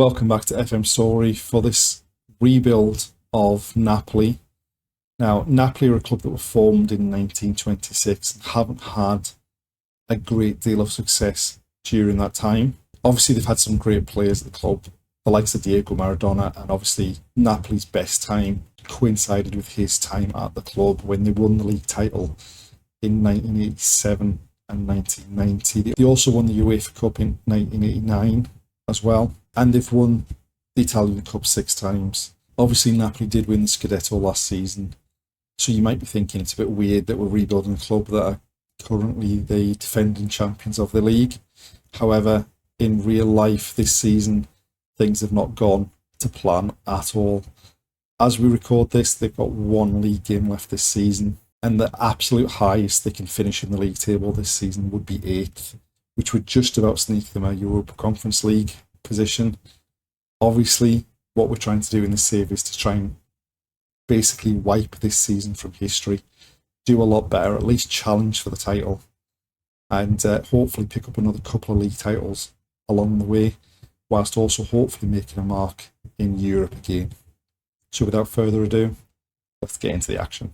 Welcome back to FM Storey for this rebuild of Napoli. Now, Napoli are a club that were formed in 1926 and haven't had a great deal of success during that time. Obviously, they've had some great players at the club, the likes of Diego Maradona, and obviously Napoli's best time coincided with his time at the club when they won the league title in 1987 and 1990. They also won the UEFA Cup in 1989 as well. And they've won the Italian Cup 6 times. Obviously, Napoli did win the Scudetto last season, so you might be thinking it's a bit weird that we're rebuilding a club that are currently the defending champions of the league. However, in real life this season, things have not gone to plan at all. As we record this, they've got one league game left this season, and the absolute highest they can finish in the league table this season would be 8th, which would just about sneak them a Europa Conference League position. Obviously, what we're trying to do in this save is to try and basically wipe this season from history, do a lot better, at least challenge for the title, and hopefully pick up another couple of league titles along the way, whilst also hopefully making a mark in Europe again. So without further ado, let's get into the action.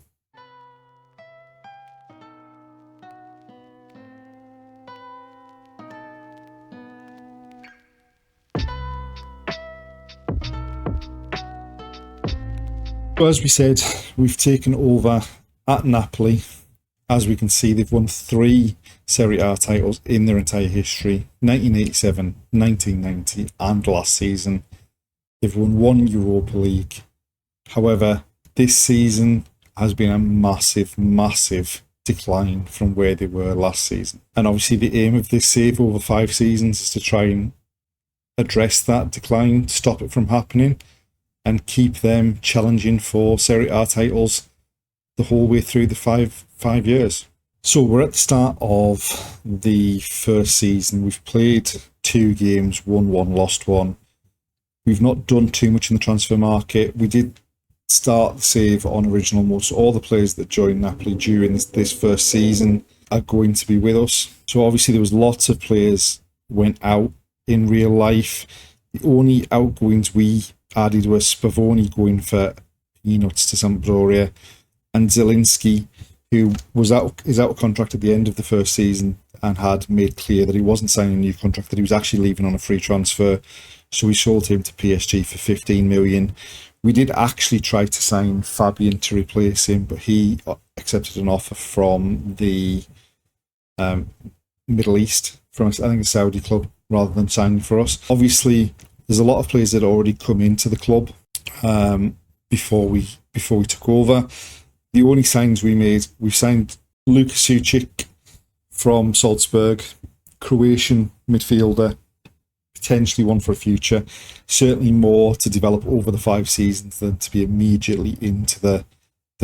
So as we said, we've taken over at Napoli. As we can see, they've won 3 Serie A titles in their entire history, 1987, 1990 and last season. They've won 1 Europa League. However, this season has been a massive decline from where they were last season. And obviously the aim of this save over 5 seasons is to try and address that decline, stop it from happening, and keep them challenging for Serie A titles the whole way through the five years. So we're at the start of the first season. We've played 2 games, won 1, lost 1. We've not done too much in the transfer market. We did start the save on original mode, so all the players that joined Napoli during this first season are going to be with us. So obviously there was lots of players went out in real life. The only outgoings we added was Spavoni going for peanuts to Sampdoria, and Zielinski, who is out of contract at the end of the first season and had made clear that he wasn't signing a new contract, that he was actually leaving on a free transfer. So we sold him to PSG for 15 million. We did actually try to sign Fabian to replace him, but he accepted an offer from the Middle East, from I think a Saudi club, rather than signing for us. Obviously, there's a lot of players that had already come into the club before we took over. The only signs we made, we signed Luka Sucic from Salzburg, Croatian midfielder, potentially one for a future. Certainly more to develop over the 5 seasons than to be immediately into the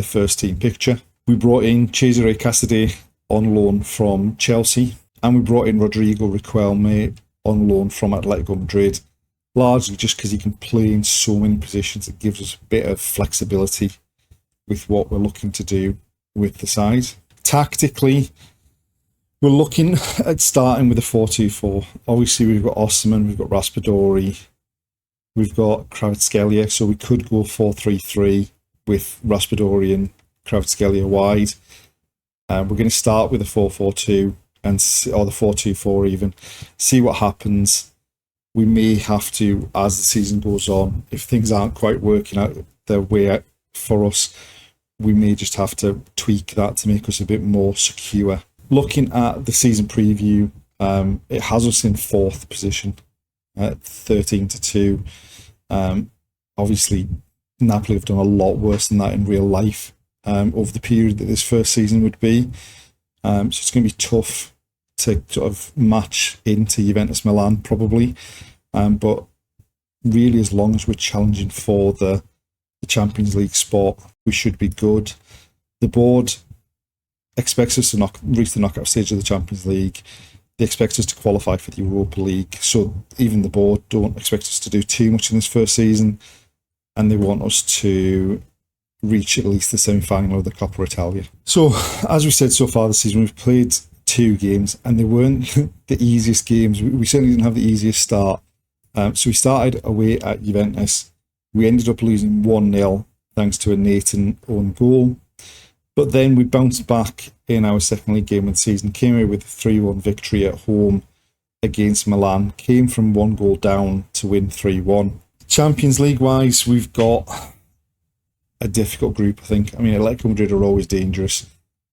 first team picture. We brought in Cesare Casadei on loan from Chelsea, and we brought in Rodrigo Riquelme on loan from Atletico Madrid, largely just because he can play in so many positions. It gives us a bit of flexibility with what we're looking to do with the side. Tactically, we're looking at starting with a 4-2-4. Obviously, we've got Osimhen, we've got Raspadori, we've got Kvaratskhelia, so we could go 4-3-3 with Raspadori and Kvaratskhelia wide. We're going to start with a 4-4-2 or the 4-2-4 even, see what happens. We may have to, as the season goes on, if things aren't quite working out their way out for us, we may just have to tweak that to make us a bit more secure. Looking at the season preview, it has us in 4th position at 13-2. Obviously, Napoli have done a lot worse than that in real life over the period that this first season would be. So it's going to be tough to sort of match into Juventus Milan probably, but really as long as we're challenging for the Champions League spot, we should be good. The board expects us to reach the knockout stage of the Champions League. They expect us to qualify for the Europa League, so even the board don't expect us to do too much in this first season, and they want us to reach at least the semi-final of the Coppa Italia. So as we said, so far this season we've played 2 games, and they weren't the easiest games. We certainly didn't have the easiest start. So we started away at Juventus. We ended up losing 1-0 thanks to a Nathan own goal. But then we bounced back in our second league game of the season, came away with a 3-1 victory at home against Milan, came from 1 goal down to win 3-1. Champions League wise, we've got a difficult group, I think. I mean, Atletico Madrid are always dangerous.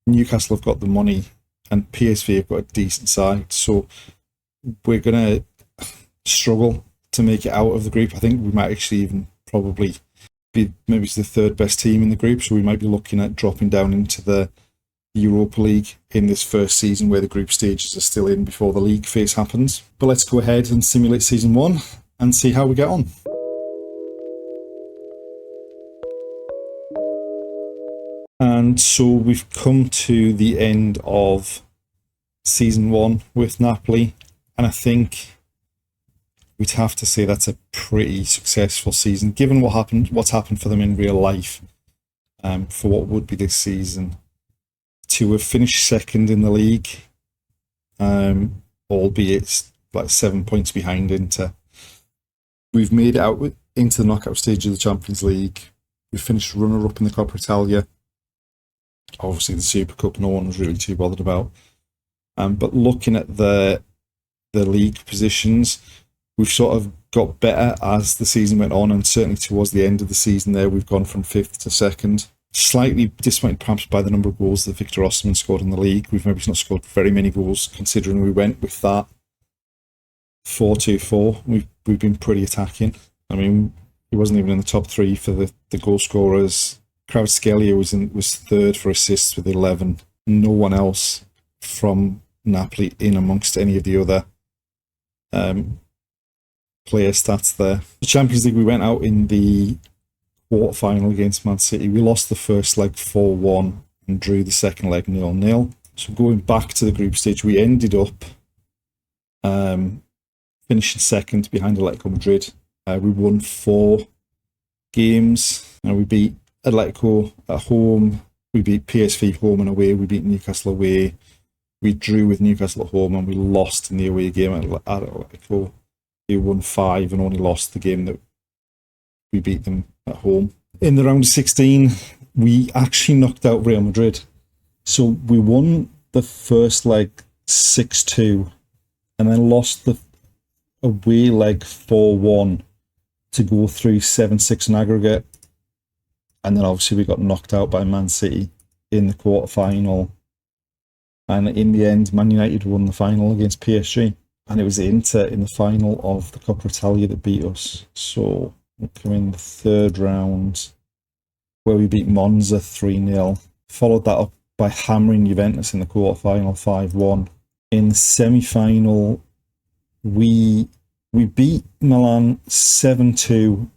Newcastle have got the money and PSV have got a decent side. So we're going to struggle to make it out of the group. I think we might actually even probably be maybe the third best team in the group, so we might be looking at dropping down into the Europa League in this first season where the group stages are still in before the league phase happens. But let's go ahead and simulate season 1 and see how we get on. And so we've come to the end of season 1 with Napoli, and I think we'd have to say that's a pretty successful season, given what's happened for them in real life, for what would be this season. To have finished second in the league, albeit like 7 points behind Inter. We've made it out into the knockout stage of the Champions League. We finished runner-up in the Coppa Italia. Obviously, the Super Cup, no one was really too bothered about. But looking at the league positions, we've sort of got better as the season went on, and certainly towards the end of the season there, we've gone from 5th to 2nd. Slightly disappointed perhaps by the number of goals that Victor Osimhen scored in the league. We've maybe not scored very many goals, considering we went with that 4-2-4. We've been pretty attacking. I mean, he wasn't even in the top 3 for the goal scorers. Kvaratskhelia was third for assists with 11. No one else from Napoli in amongst any of the other player stats there. The Champions League, we went out in the quarter-final against Man City. We lost the first leg 4-1 and drew the second leg 0-0. So going back to the group stage, we ended up finishing second behind Atletico Madrid. We won 4 games. We beat Atletico at home. We beat PSV home and away. We beat Newcastle away. We drew with Newcastle at home, and we lost in the away game at Atletico. We won 5 and only lost the game that we beat them at home. In the round of 16, we actually knocked out Real Madrid. So we won the first leg 6-2 and then lost the away leg 4-1 to go through 7-6 in aggregate. And then obviously we got knocked out by Man City in the quarter-final. And in the end, Man United won the final against PSG. And it was Inter in the final of the Coppa Italia that beat us. So we come in the third round where we beat Monza 3-0. Followed that up by hammering Juventus in the quarter-final 5-1. In the semi-final, we beat Milan 7-2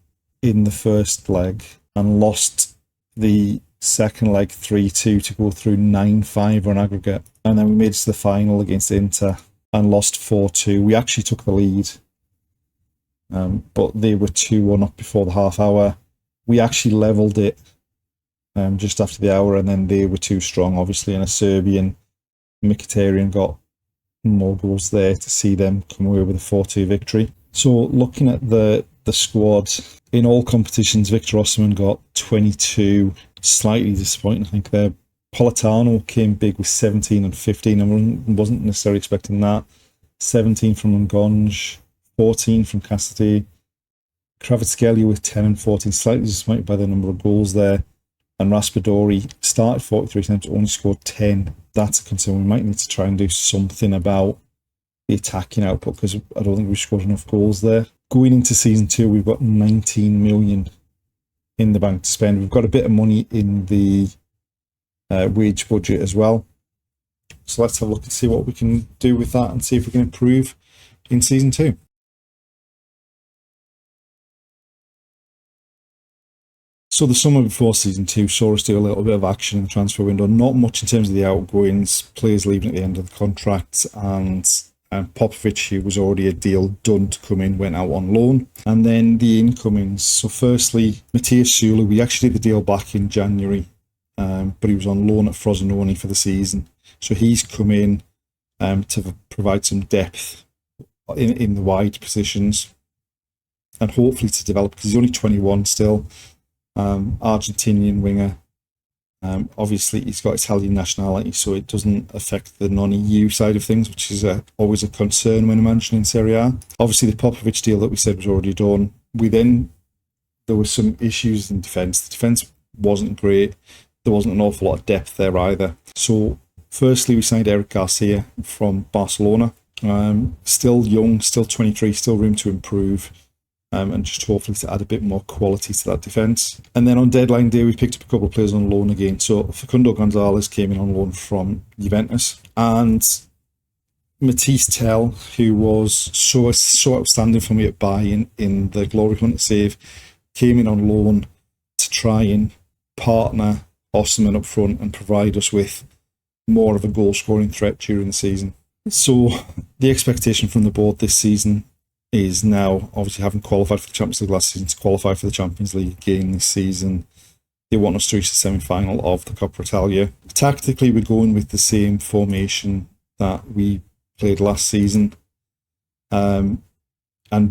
in the first leg and lost the second leg 3-2 to go through 9-5 on aggregate. And then we made it to the final against Inter and lost 4-2. We actually took the lead, but they were 2-1 up before the half hour. We actually levelled it just after the hour, and then they were too strong, obviously, and a Serbian, Mkhitaryan, got more goals there to see them come away with a 4-2 victory. So looking at the squad, in all competitions, Victor Osimhen got 22. Slightly disappointing, I think, there. Politano came big with 17 and 15. I wasn't necessarily expecting that. 17 from Ngonge, 14 from Cassidy. Kvaratskhelia with 10 and 14. Slightly disappointed by the number of goals there. And Raspadori started 43 times, only scored 10. That's a concern. We might need to try and do something about the attacking output, because I don't think we've scored enough goals there. Going into season 2, we've got 19 million in the bank to spend. We've got a bit of money in the wage budget as well. So let's have a look and see what we can do with that and see if we can improve in season 2. So the summer before season 2 saw us do a little bit of action in the transfer window. Not much in terms of the outgoings, players leaving at the end of the contract, and Popovic, who was already a deal done to come in, went out on loan. And then the incomings. So firstly, Matthias Sula, we actually did the deal back in January, but he was on loan at Frosinone for the season. So he's come in to provide some depth in the wide positions. and hopefully to develop, because he's only 21 still. Argentinian winger. Obviously, he's got Italian nationality, so it doesn't affect the non-EU side of things, which is always a concern when imagining Serie A. Obviously, the Popovic deal that we said was already done. There were some issues in defence. The defence wasn't great. There wasn't an awful lot of depth there either. So, firstly, we signed Eric Garcia from Barcelona. Still young, still 23, still room to improve. And just hopefully to add a bit more quality to that defence. And then on deadline day, we picked up a couple of players on loan again. So Facundo Gonzalez came in on loan from Juventus. And Matisse Tell, who was so outstanding for me at Bayern in the Glory Hunter save, came in on loan to try and partner Osimhen up front and provide us with more of a goal-scoring threat during the season. So the expectation from the board this season is now, obviously having qualified for the Champions League last season, to qualify for the Champions League again this season. They want us to reach the semi-final of the Coppa Italia. Tactically, we're going with the same formation that we played last season. And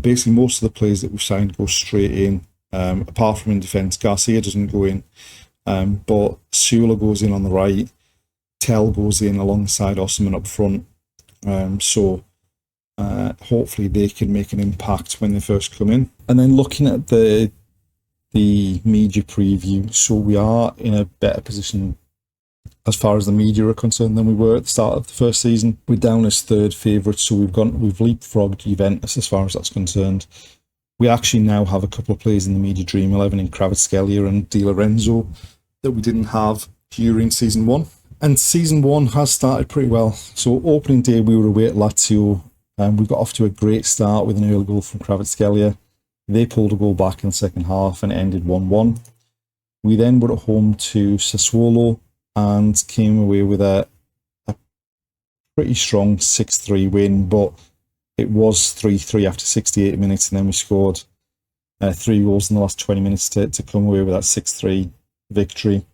basically most of the players that we've signed go straight in, apart from in defence. Garcia doesn't go in, but Sula goes in on the right. Tell goes in alongside Osimhen up front. Hopefully they can make an impact when they first come in. And then looking at the media preview, so we are in a better position as far as the media are concerned than we were at the start of the first season. We're down as third favourites, so we've leapfrogged Juventus as far as that's concerned. We actually now have a couple of players in the media dream 11 in Kvaratskhelia and Di Lorenzo that we didn't have during season 1. And season 1 has started pretty well. So opening day we were away at Lazio. We got off to a great start with an early goal from Kvaratskhelia. They pulled a goal back in the second half and it ended 1-1. We then were at home to Sassuolo and came away with a pretty strong 6-3 win, but it was 3-3 after 68 minutes, and then we scored 3 goals in the last 20 minutes to come away with that 6-3 victory.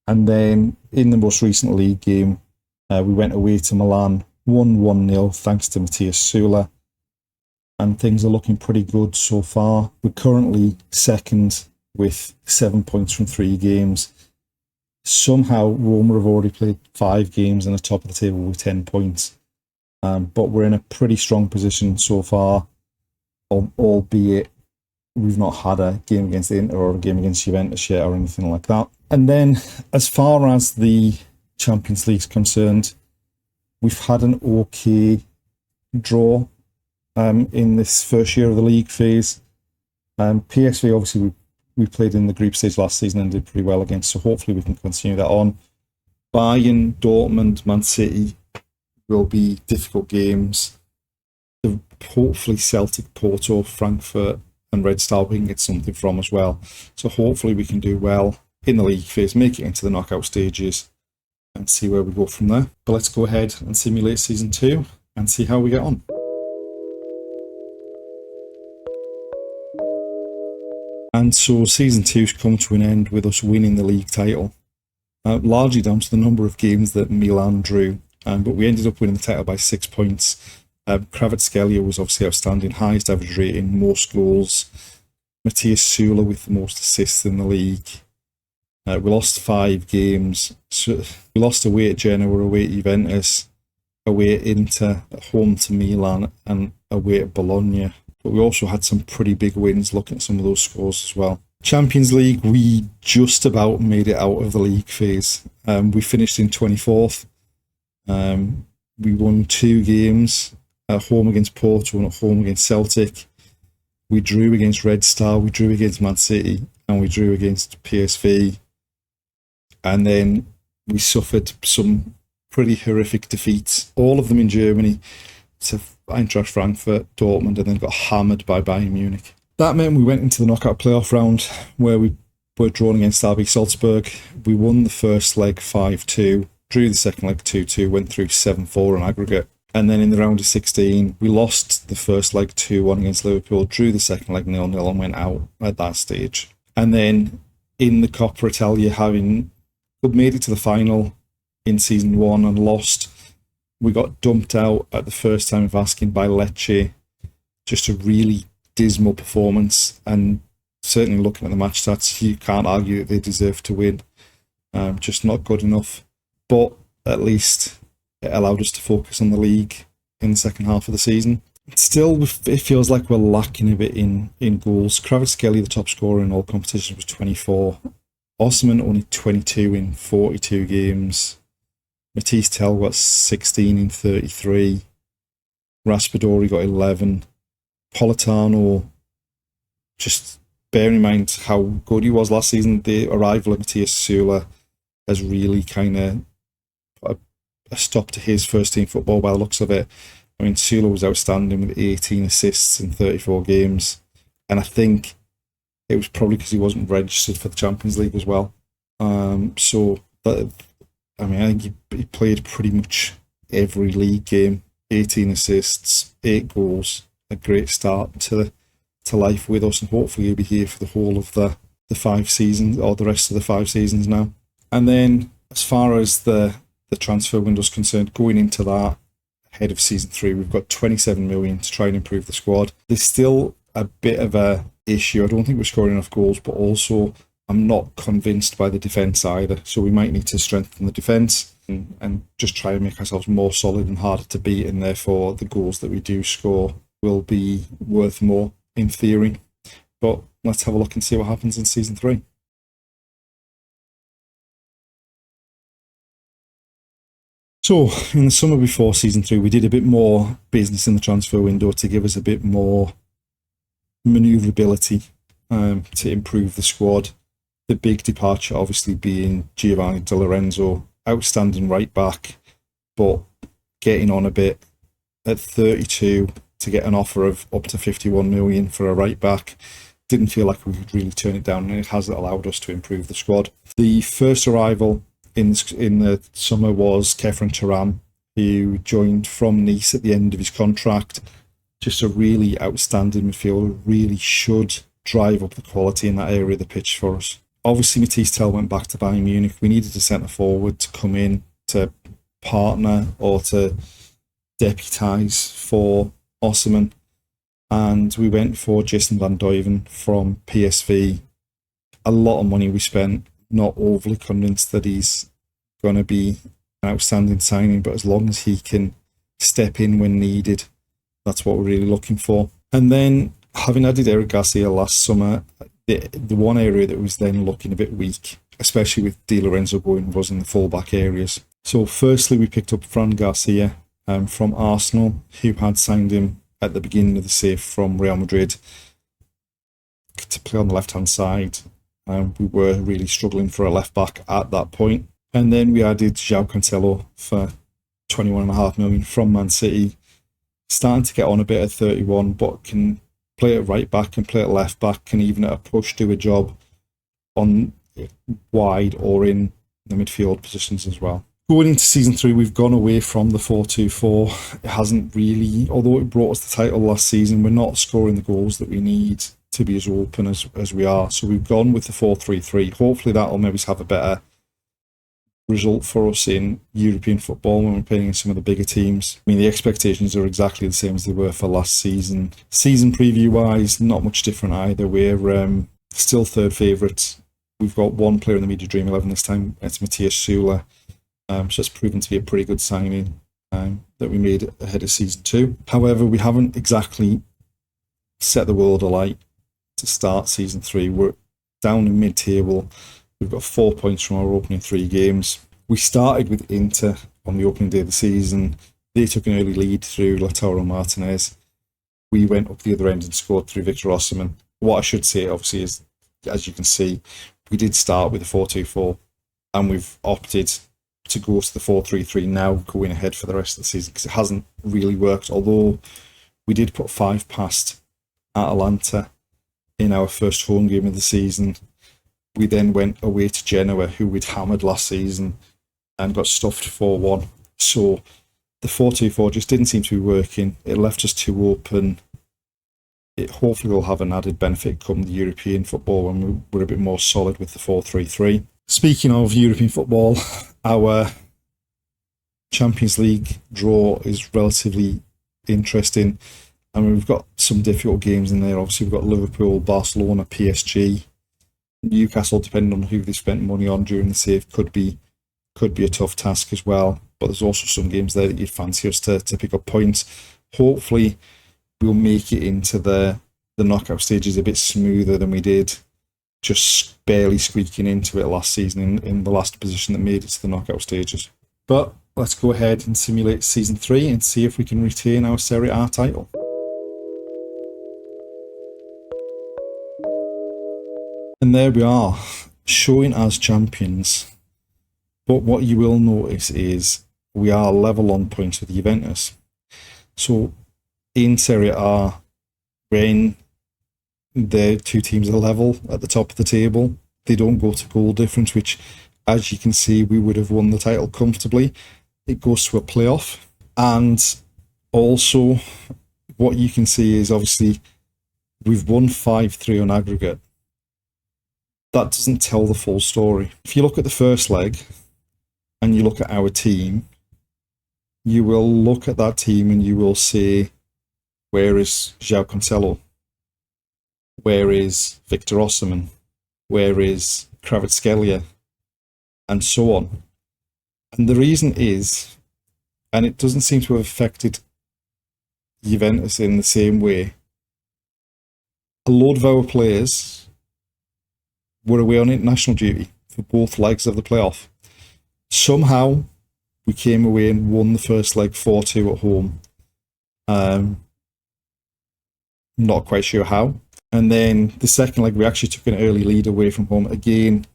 And then in the most recent league game, we went away to Milan, won 1-0 thanks to Mathias Sula, and things are looking pretty good so far. We're currently second with 7 points from 3 games. Somehow Roma have already played 5 games and are top of the table with 10 points. But we're in a pretty strong position so far, albeit we've not had a game against Inter or a game against Juventus yet or anything like that. And then as far as the Champions League's concerned, we've had an okay draw in this first year of the league phase. PSV, obviously, we played in the group stage last season and did pretty well against, so hopefully we can continue that on. Bayern, Dortmund, Man City will be difficult games. Hopefully Celtic, Porto, Frankfurt and Red Star we can get something from as well. So hopefully we can do well in the league phase, make it into the knockout stages and see where we go from there. But let's go ahead and simulate season 2 and see how we get on. And so season 2's come to an end with us winning the league title, largely down to the number of games that Milan drew. But we ended up winning the title by 6 points. Kvaratskhelia was obviously outstanding, highest average rating, most goals. Mathias Sula with the most assists in the league. We lost 5 games. So we lost away at Genoa, away at Juventus, away at Inter, at home to Milan, and away at Bologna. But we also had some pretty big wins looking at some of those scores as well. Champions League, we just about made it out of the league phase. We finished in 24th. We won 2 games, at home against Porto and at home against Celtic. We drew against Red Star, we drew against Man City, and we drew against PSV. And then we suffered some pretty horrific defeats, all of them in Germany, to Eintracht Frankfurt, Dortmund, and then got hammered by Bayern Munich. That meant we went into the knockout playoff round where we were drawn against RB Salzburg. We won the first leg 5-2, drew the second leg 2-2, went through 7-4 on aggregate. And then in the round of 16, we lost the first leg 2-1 against Liverpool, drew the second leg 0-0 and went out at that stage. And then in the Coppa Italia, having made it to the final in season 1 and lost, we got dumped out at the first time of asking by Lecce, just a really dismal performance, and certainly looking at the match stats, you can't argue that they deserve to win. Just not good enough. But at least it allowed us to focus on the league in the second half of the season. Still, it feels like we're lacking a bit in goals. Kvaratskhelia, the top scorer in all competitions, was 24. Osman only 22 in 42 games. Matisse Tell got 16 in 33. Raspadori got 11. Politano, just bearing in mind how good he was last season, the arrival of Matthias Sula has really kind of put a stop to his first team football by the looks of it. I mean, Sula was outstanding with 18 assists in 34 games. And I think it was probably because he wasn't registered for the Champions League as well. I think he played pretty much every league game. 18 assists, 8 goals. A great start to life with us, and hopefully he'll be here for the whole of the 5 seasons, or the rest of the 5 seasons now. And then, as far as the transfer window is concerned, going into that ahead of season 3, we've got 27 million to try and improve the squad. There's still a bit of a issue. I don't think we're scoring enough goals, but also I'm not convinced by the defence either. So we might need to strengthen the defence and just try and make ourselves more solid and harder to beat, and therefore the goals that we do score will be worth more in theory. But let's have a look and see what happens in season 3. So, in the summer before season 3, we did a bit more business in the transfer window to give us a bit more manoeuvrability to improve the squad. The big departure obviously being Giovanni Di Lorenzo, outstanding right back, but getting on a bit at 32 to get an offer of up to 51 million for a right back. Didn't feel like we could really turn it down, and it has allowed us to improve the squad. The first arrival in the summer was Kefren Turan, who joined from Nice at the end of his contract. Just a really outstanding midfielder, really should drive up the quality in that area of the pitch for us. Obviously, Matisse Tell went back to Bayern Munich. We needed a centre forward to come in to partner or to deputise for Osman, and we went for Jason Van Duiven from PSV. A lot of money we spent. Not overly convinced that he's going to be an outstanding signing, but as long as he can step in when needed, that's what we're really looking for. And then, having added Eric Garcia last summer, the one area that was then looking a bit weak, especially with Di Lorenzo going, was in the full-back areas. So firstly, we picked up Fran Garcia from Arsenal, who had signed him at the beginning of the save from Real Madrid to play on the left-hand side. We were really struggling for a left-back at that point. And then we added João Cancelo for 21.5 million from Man City, starting to get on a bit at 31, but can play at right back, can play at left back, can even at a push do a job on wide or in the midfield positions as well. Going into season 3, we've gone away from the 4-2-4. It hasn't really, although it brought us the title last season, we're not scoring the goals that we need to be as open as we are. So we've gone with the 4-3-3. Hopefully that'll maybe have a better result for us in European football when we're playing against some of the bigger teams. I mean, the expectations are exactly the same as they were for last season. Season preview wise, not much different either. We're still third favourites. We've got one player in the Media Dream 11 this time. It's Matthias Sula. So it's proven to be a pretty good signing that we made ahead of season 2. However, we haven't exactly set the world alight to start season 3. We're down in mid-table. We've got 4 points from our opening 3 games. We started with Inter on the opening day of the season. They took an early lead through Lautaro Martinez. We went up the other end and scored through Victor Osimhen. What I should say, obviously, is, as you can see, we did start with a 4-2-4, and we've opted to go to the 4-3-3 now, going ahead for the rest of the season, because it hasn't really worked. Although we did put 5 past Atalanta in our first home game of the season. We then went away to Genoa, who we'd hammered last season, and got stuffed 4-1. So the 4-2-4 just didn't seem to be working. It left us too open. It hopefully will have an added benefit come the European football when we're a bit more solid with the 4-3-3. Speaking of European football, our Champions League draw is relatively interesting. I mean, we've got some difficult games in there. Obviously, we've got Liverpool, Barcelona, PSG, Newcastle, depending on who they spent money on during the save, could be a tough task as well. But there's also some games there that you'd fancy us to pick up points. Hopefully, we'll make it into the knockout stages a bit smoother than we did, just barely squeaking into it last season in the last position that made it to the knockout stages. But let's go ahead and simulate season 3 and see if we can retain our Serie A title. And there we are, showing as champions. But what you will notice is we are level on points with Juventus. So in Serie A, when the two teams are level at the top of the table, they don't go to goal difference, which, as you can see, we would have won the title comfortably. It goes to a playoff. And also, what you can see is obviously we've won 5-3 on aggregate. That doesn't tell the full story. If you look at the first leg and you look at our team, you will look at that team and you will say, where is João Cancelo? Where is Victor Osimhen? Where is Kvaratskhelia? And so on. And the reason is, and it doesn't seem to have affected Juventus in the same way, a load of our players were away on international duty for both legs of the playoff. Somehow, we came away and won the first leg 4-2 at home. Not quite sure how. And then the second leg, we actually took an early lead away from home. Again,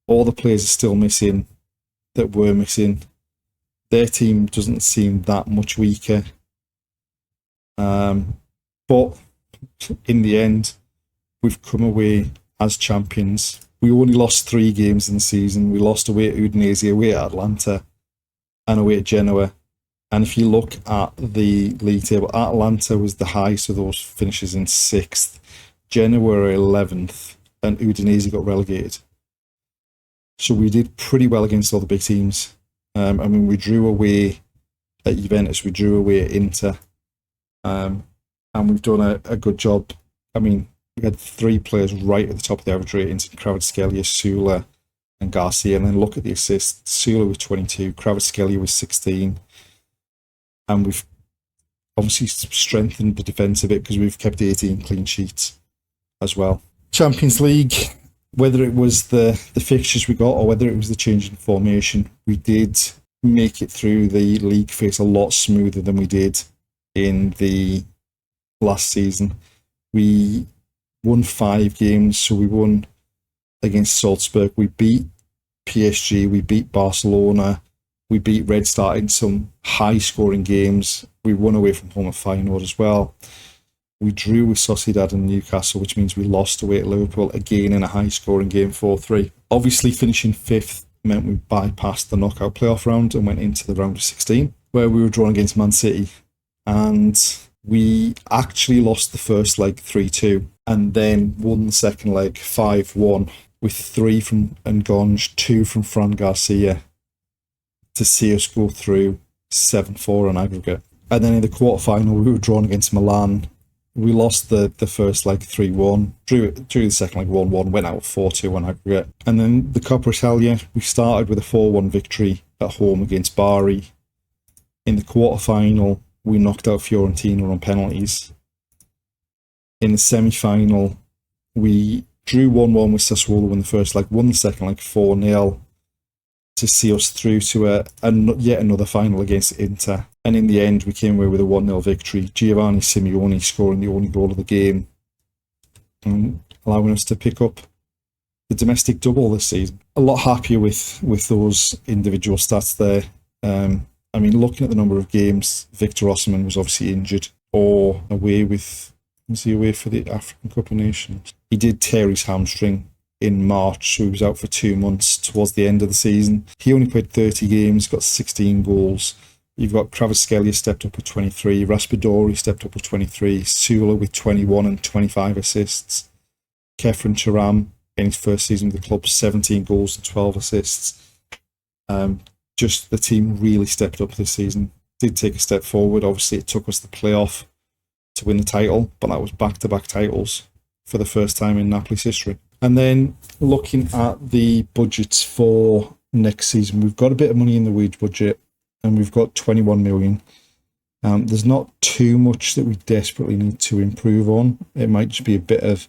all the players are still missing that were missing. Their team doesn't seem that much weaker. But in the end, we've come away as champions. We only lost 3 games in the season. We lost away at Udinese, away at Atlanta, and away at Genoa. And if you look at the league table, Atlanta was the highest of those finishes in 6th. Genoa were 11th, and Udinese got relegated. So we did pretty well against all the big teams. I mean, we drew away at Juventus, we drew away at Inter, and we've done a good job. I mean, we had 3 players right at the top of the average ratings: Kvaratskhelia, Sula, and Garcia. And then look at the assists. Sula was 22, Kvaratskhelia was 16. And we've obviously strengthened the defence a bit because we've kept 18 clean sheets as well. Champions League, whether it was the fixtures we got or whether it was the change in formation, we did make it through the league phase a lot smoother than we did in the last season. We won 5 games, so we won against Salzburg, we beat PSG, we beat Barcelona, we beat Red Star in some high-scoring games. We won away from home at Feyenoord as well. We drew with Sociedad and Newcastle, which means we lost away at Liverpool, again in a high-scoring game, 4-3. Obviously, finishing 5th meant we bypassed the knockout playoff round and went into the round of 16, where we were drawn against Man City. And we actually lost the first leg 3-2, and then won the second leg 5-1, with 3 from Ngonge, 2 from Fran Garcia, to see us go through 7-4 on aggregate. And then in the quarterfinal, we were drawn against Milan. We lost the first leg 3-1, drew the second leg 1-1, went out 4-2 on aggregate. And then the Coppa Italia, we started with a 4-1 victory at home against Bari. In the quarterfinal, we knocked out Fiorentina on penalties. In the semi-final, we drew 1-1 with Sassuolo in the first leg, won the second leg 4-0 to see us through to yet another final against Inter. And in the end, we came away with a 1-0 victory. Giovanni Simeone scoring the only goal of the game, and allowing us to pick up the domestic double this season. A lot happier with those individual stats there. I mean, looking at the number of games, Victor Osimhen was obviously injured or away with... Was he away for the African Cup of Nations? He did tear his hamstring in March, so he was out for 2 months towards the end of the season. He only played 30 games, got 16 goals. You've got Kvaratskhelia stepped up with 23, Raspadori stepped up with 23, Sula with 21 and 25 assists. Kefren Turam, in his first season with the club, 17 goals and 12 assists. Just the team really stepped up this season. Did take a step forward. Obviously, it took us the playoff to win the title, but that was back-to-back titles for the first time in Napoli's history. And then looking at the budgets for next season, we've got a bit of money in the wage budget, and we've got 21 million. There's not too much that we desperately need to improve on. It might just be a bit of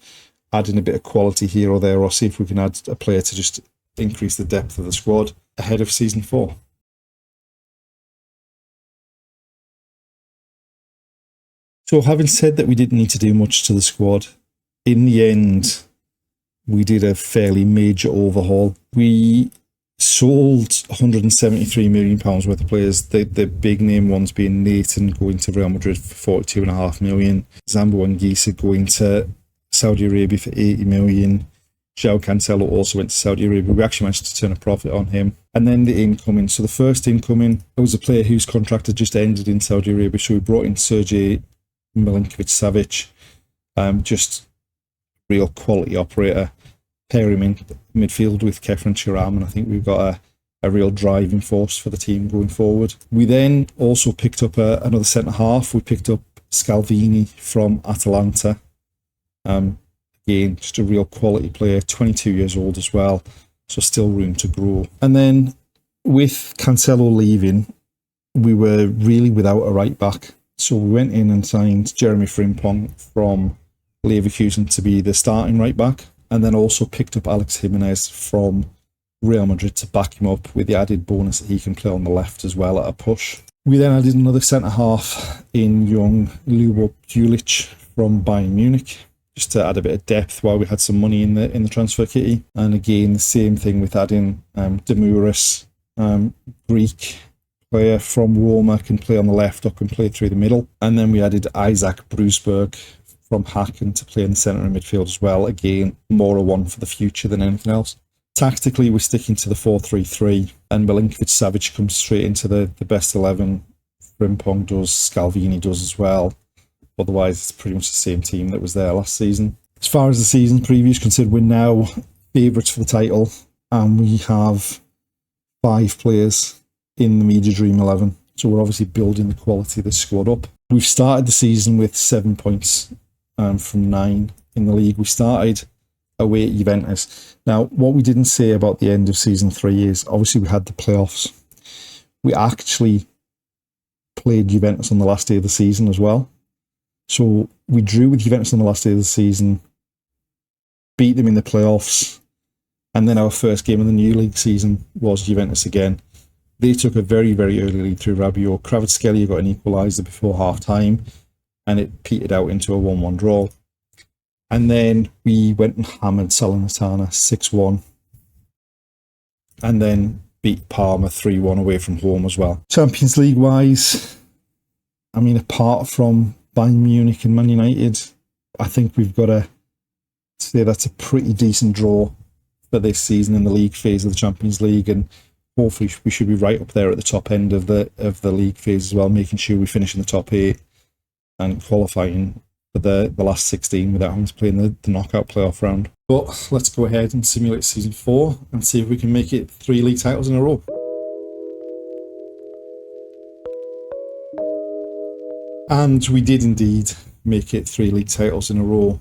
adding a bit of quality here or there, or see if we can add a player to just increase the depth of the squad ahead of season 4. So having said that we didn't need to do much to the squad, in the end, we did a fairly major overhaul. We sold £173 million worth of players, the big name ones being Nathan going to Real Madrid for £42.5 million, Zambo Anguissa going to Saudi Arabia for £80 million, João Cancelo also went to Saudi Arabia. We actually managed to turn a profit on him. And then the incoming. So the first incoming, it was a player whose contract had just ended in Saudi Arabia, so we brought in Sergej Milinkovic-Savic, just real quality operator. Pair him in midfield with Kefren Thuram, and I think we've got a real driving force for the team going forward. We then also picked up another centre-half. We picked up Scalvini from Atalanta. Again, just a real quality player, 22 years old as well, so still room to grow. And then with Cancelo leaving, we were really without a right-back. So we went in and signed Jeremy Frimpong from Leverkusen to be the starting right-back, and then also picked up Alex Jimenez from Real Madrid to back him up, with the added bonus that he can play on the left as well at a push. We then added another centre-half in young Ljubo Julic from Bayern Munich, just to add a bit of depth while we had some money in the transfer kitty. And again, the same thing with adding Demouras, Greek player from Roma, can play on the left or can play through the middle. And then we added Isaac Brusberg from Hacken to play in the centre and midfield as well. Again, more a one for the future than anything else. Tactically, we're sticking to the 4-3-3, and Milinkovic-Savic comes straight into the best 11. Frimpong does, Scalvini does as well. Otherwise, it's pretty much the same team that was there last season. As far as the season preview is concerned, we're now favourites for the title, and we have 5 players in the Media Dream 11. So we're obviously building the quality of the squad up. We've started the season with 7 points from 9 in the league. We started away at Juventus. Now, what we didn't say about the end of season 3 is, obviously we had the playoffs. We actually played Juventus on the last day of the season as well. So we drew with Juventus on the last day of the season, beat them in the playoffs, and then our first game of the new league season was Juventus again. They took a very, very early lead through Rabiot. Kvaratskhelia got an equaliser before half-time, and it petered out into a 1-1 draw. And then we went and hammered Salernitana 6-1, and then beat Parma 3-1 away from home as well. Champions League-wise, I mean, apart from Bayern Munich and Man United, I think we've got to say that's a pretty decent draw for this season in the league phase of the Champions League, and hopefully we should be right up there at the top end of the league phase as well, making sure we finish in the top 8 and qualifying for the last 16 without having to play in the knockout playoff round. But let's go ahead and simulate season 4 and see if we can make it 3 league titles in a row. And we did indeed make it 3 league titles in a row,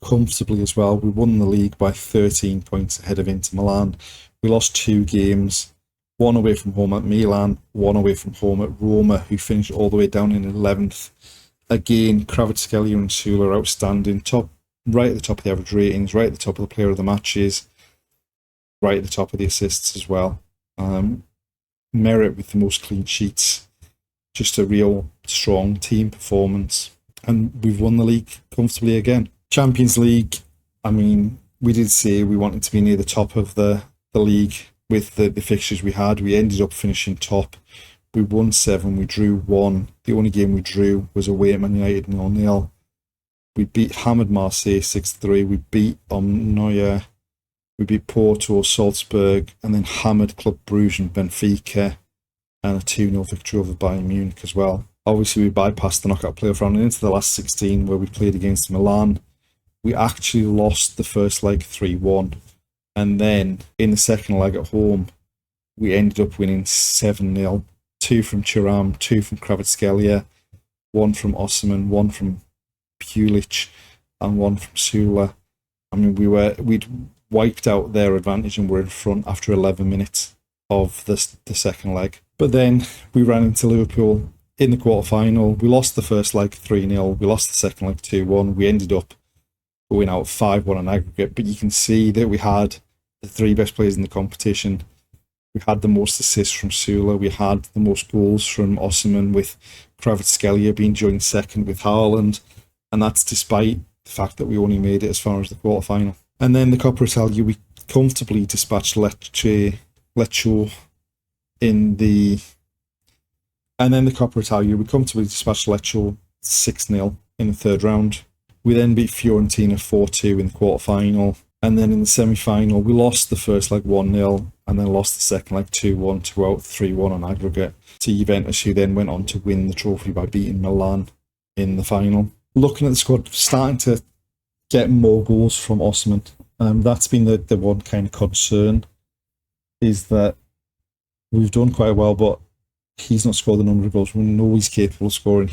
comfortably as well. We won the league by 13 points ahead of Inter Milan. We lost 2 games, 1 away from home at Milan, 1 away from home at Roma, who finished all the way down in 11th. Again, Kvaratskhelia and Sula are outstanding, right at the top of the average ratings, right at the top of the player of the matches, right at the top of the assists as well. Merit with the most clean sheets. Just a real strong team performance. And we've won the league comfortably again. Champions League, I mean, we did say we wanted to be near the top of the league with the fixtures we had. We ended up finishing top. We won 7, we drew 1. The only game we drew was away at Man United 0-0. We beat Hammered Marseille 6-3. We beat Neuer. We beat Porto, Salzburg, and then hammered Club Brugge and Benfica, and a 2-0 victory over Bayern Munich as well. Obviously, we bypassed the knockout playoff round and into the last 16 where we played against Milan. We actually lost the first leg 3-1. And then in the second leg at home, we ended up winning 7-0. 2 from Thuram, 2 from Kvaratskhelia. one from Osimhen, one from Pulic, and one from Sula. I mean, we'd wiped out their advantage and were in front after 11 minutes of the second leg. But then we ran into Liverpool in the quarter-final. We lost the first leg 3-0. We lost the second leg 2-1. We ended up going out 5-1 on aggregate. But you can see that we had the three best players in the competition. We had the most assists from Sula. We had the most goals from Osimhen, with Kvaratskhelia being joint second with Haaland. And that's despite the fact that we only made it as far as the quarter-final. And then the Coppa Italia, we comfortably dispatched Lecce in the... And then the Coppa Italia, we comfortably dispatched Lecce 6-0 in the third round. We then beat Fiorentina 4-2 in the quarter-final. And then in the semi-final, we lost the first leg 1-0 and then lost the second leg 2-1 to go out 3-1 on aggregate to Juventus, who then went on to win the trophy by beating Milan in the final. Looking at the squad, starting to get more goals from Osimhen. That's been the one kind of concern, is that we've done quite well, but he's not scored the number of goals. We know he's capable of scoring.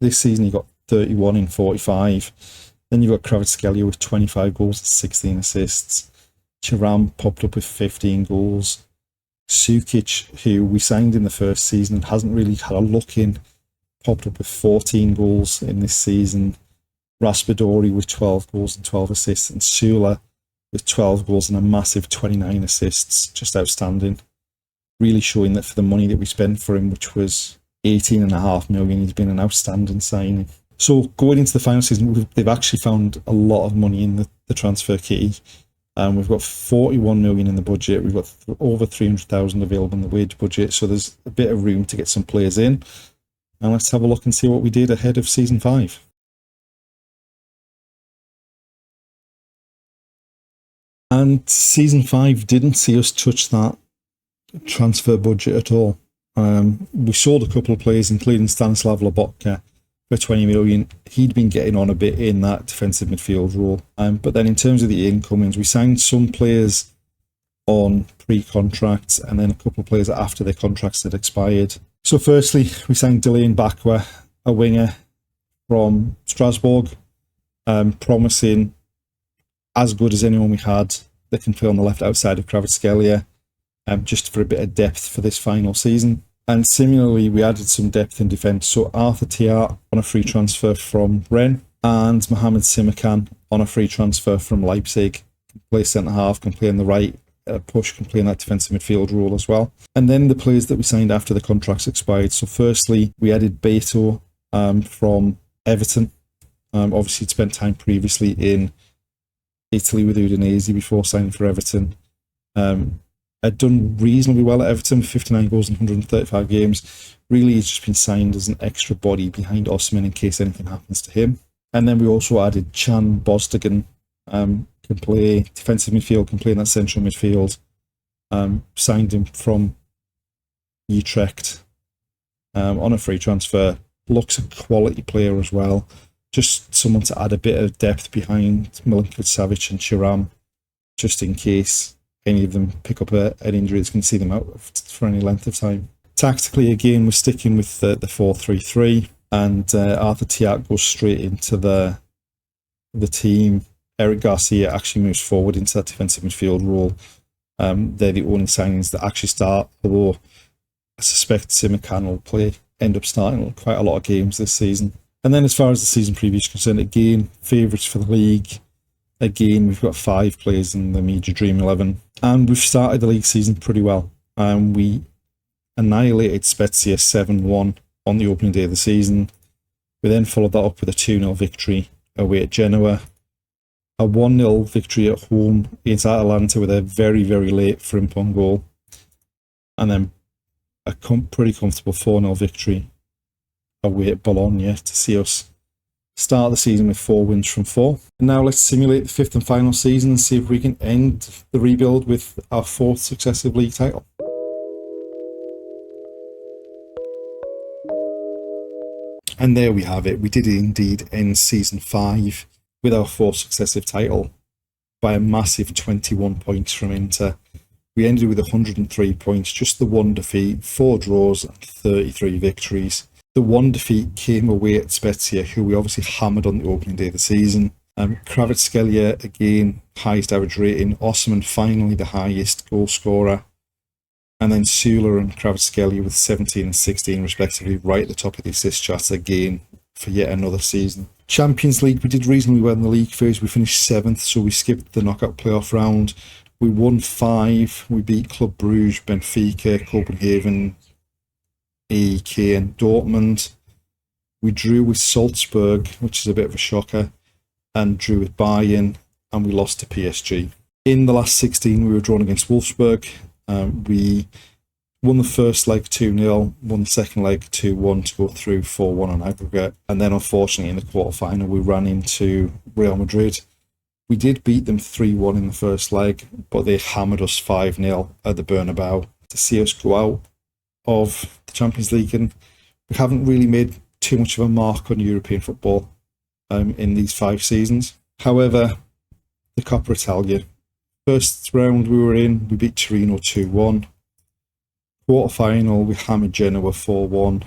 This season he got 31 in 45. Then you've got Kvaratskhelia with 25 goals and 16 assists. Thuram popped up with 15 goals. Sukic, who we signed in the first season and hasn't really had a look in, popped up with 14 goals in this season. Raspadori with 12 goals and 12 assists, and Sula with 12 goals and a massive 29 assists. Just outstanding. Really showing that for the money that we spent for him, which was 18.5 million, he's been an outstanding signing. So going into the final season, they've actually found a lot of money in the transfer kitty. We've got 41 million in the budget. We've got over 300,000 available in the wage budget. So there's a bit of room to get some players in. And let's have a look and see what we did ahead of season 5. And season 5 didn't see us touch that transfer budget at all. We sold a couple of players, including Stanislav Lobotka, for 20 million. He'd been getting on a bit in that defensive midfield role. But then in terms of the incomings, we signed some players on pre-contracts and then a couple of players after their contracts had expired. So firstly, we signed Delaney Bakwa, a winger from Strasbourg, promising as good as anyone we had that can play on the left outside of Kvaratskhelia, just for a bit of depth for this final season. And similarly, we added some depth in defence. So Arthur Thiat on a free transfer from Rennes, and Mohamed Simakan on a free transfer from Leipzig. Can play centre-half, can play on the right, push, can play in that defensive midfield role as well. And then the players that we signed after the contracts expired. So firstly, we added Beto from Everton. Obviously, he'd spent time previously in Italy with Udinese before signing for Everton. Had done reasonably well at Everton with 59 goals in 135 games. Really, he's just been signed as an extra body behind Osimhen in case anything happens to him. And then we also added Chan Bosdagen, can play defensive midfield, can play in that central midfield. Signed him from Utrecht on a free transfer. Looks a quality player as well. Just someone to add a bit of depth behind Milinkovic-Savic and Thuram, just in case any of them pick up an injury that's going to see them out for any length of time. Tactically, again, we're sticking with the 4-3-3, and Arthur Thiat goes straight into the team. Eric Garcia actually moves forward into that defensive midfield role. They're the only signings that actually start, although I suspect Simakan will end up starting quite a lot of games this season. And then as far as the season preview is concerned, again, favourites for the league. Again, we've got 5 players in the Media Dream 11. And we've started the league season pretty well. We annihilated Spezia 7-1 on the opening day of the season. We then followed that up with a 2-0 victory away at Genoa. A 1-0 victory at home against Atalanta with a very, very late Frimpong goal. And then a pretty comfortable 4-0 victory away at Bologna to see us start the season with 4 wins from 4. And now let's simulate the 5th and final season and see if we can end the rebuild with our 4th successive league title. And there we have it. We did indeed end season 5 with our 4th successive title by a massive 21 points from Inter. We ended with 103 points, just the 1 defeat, 4 draws and 33 victories. The one defeat came away at Spezia, who we obviously hammered on the opening day of the season. Kvaratskhelia, again, highest average rating. Osimhen, finally the highest goal scorer. And then Sula and Kvaratskhelia with 17 and 16 respectively, right at the top of the assist charts again for yet another season. Champions League, we did reasonably well in the league phase. We finished 7th, so we skipped the knockout playoff round. We won 5. We beat Club Brugge, Benfica, Copenhagen, AEK and Dortmund. We drew with Salzburg, which is a bit of a shocker, and drew with Bayern, and we lost to PSG. In the last 16, we were drawn against Wolfsburg. We won the first leg 2-0, won the second leg 2-1 to go through 4-1 on aggregate. And then, unfortunately, in the quarterfinal, we ran into Real Madrid. We did beat them 3-1 in the first leg, but they hammered us 5-0 at the Bernabeu to see us go out of the Champions League. And we haven't really made too much of a mark on European football in these 5 seasons. However, the Coppa Italia. First round we were in, we beat Torino 2-1. Quarter-final, we hammered Genoa 4-1.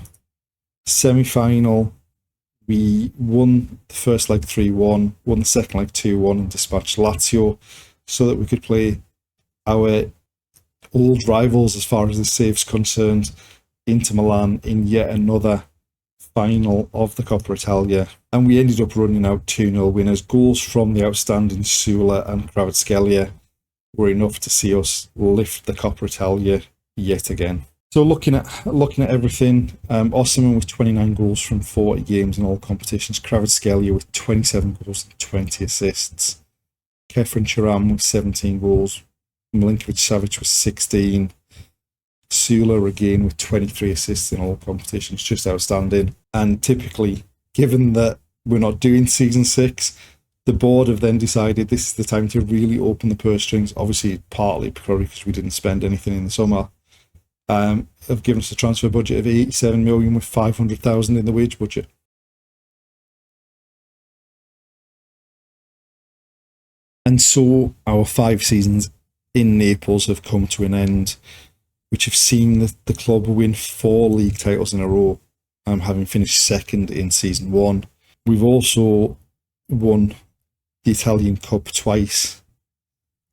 Semi-final, we won the first leg 3-1, won the second leg 2-1 and dispatched Lazio so that we could play our old rivals as far as the save's concerned, Inter Milan, in yet another final of the Coppa Italia. And we ended up running out 2-0 winners. Goals from the outstanding Sula and Kvaratskhelia were enough to see us lift the Coppa Italia yet again. So looking at everything, Osimhen with 29 goals from 40 games in all competitions, Kvaratskhelia with 27 goals and 20 assists, Kefren Turam with 17 goals, Milinkovic-Savic with 16, Sula again with 23 assists in all competitions, just outstanding. And typically, given that we're not doing season 6, the board have then decided this is the time to really open the purse strings, obviously partly because we didn't spend anything in the summer. Have given us a transfer budget of 87 million with 500,000 in the wage budget. And so our 5 seasons in Naples have come to an end, which have seen the club win 4 league titles in a row, having finished 2nd in season 1. We've also won the Italian Cup twice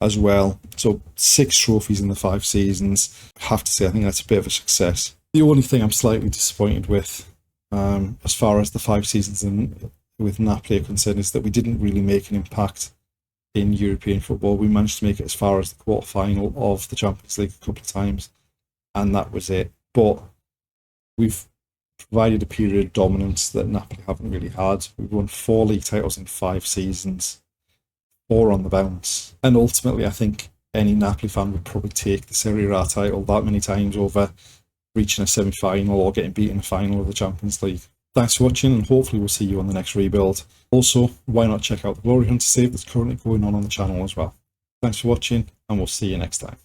as well. So 6 trophies in the 5 seasons. I have to say, I think that's a bit of a success. The only thing I'm slightly disappointed with, as far as the 5 seasons with Napoli are concerned, is that we didn't really make an impact in European football. We managed to make it as far as the quarter-final of the Champions League a couple of times, and that was it. But we've provided a period of dominance that Napoli haven't really had. We've won 4 league titles in 5 seasons, 4 on the bounce. And ultimately, I think any Napoli fan would probably take the Serie A title that many times over reaching a semi-final or getting beaten in the final of the Champions League. Thanks for watching, and hopefully we'll see you on the next rebuild. Also, why not check out the Glory Hunter save that's currently going on the channel as well. Thanks for watching, and we'll see you next time.